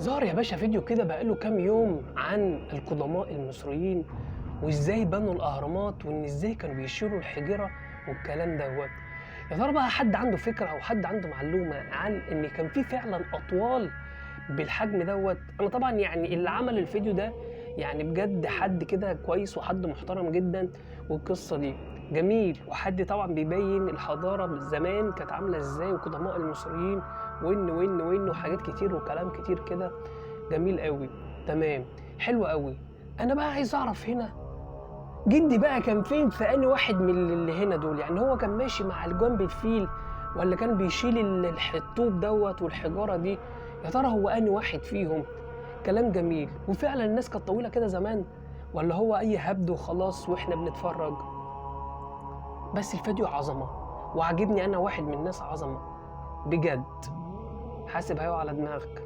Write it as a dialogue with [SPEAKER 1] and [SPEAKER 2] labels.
[SPEAKER 1] ظهر يا باشا فيديو كده بقاله كام يوم عن القدماء المصريين وازاي بنوا الاهرامات وان ازاي كانوا بيشيلوا الحجره والكلام دوت. يا ترى بقى حد عنده فكره او حد عنده معلومه عن ان كان في فعلا اطوال بالحجم دوت؟ انا طبعا يعني اللي عمل الفيديو ده يعني بجد حد كده كويس وحد محترم جدا، والقصه دي جميل، وحد طبعا بيبين الحضاره زمان كانت عامله ازاي وقدماء المصريين وان وحاجات كتير وكلام كتير كده. جميل قوي، تمام، حلو قوي. انا بقى عايز اعرف هنا جدي بقى كان فين في اني واحد من اللي هنا دول؟ يعني هو كان ماشي مع الجنب الفيل ولا كان بيشيل الطوب دوت والحجاره دي؟ يا ترى هو اني واحد فيهم؟ كلام جميل. وفعلا الناس كانت طويله كده زمان ولا هو اي هبد وخلاص واحنا بنتفرج؟ بس الفيديو عظمه وعجبني، انا واحد من الناس عظمه بجد. حاسب هيقع على دماغك.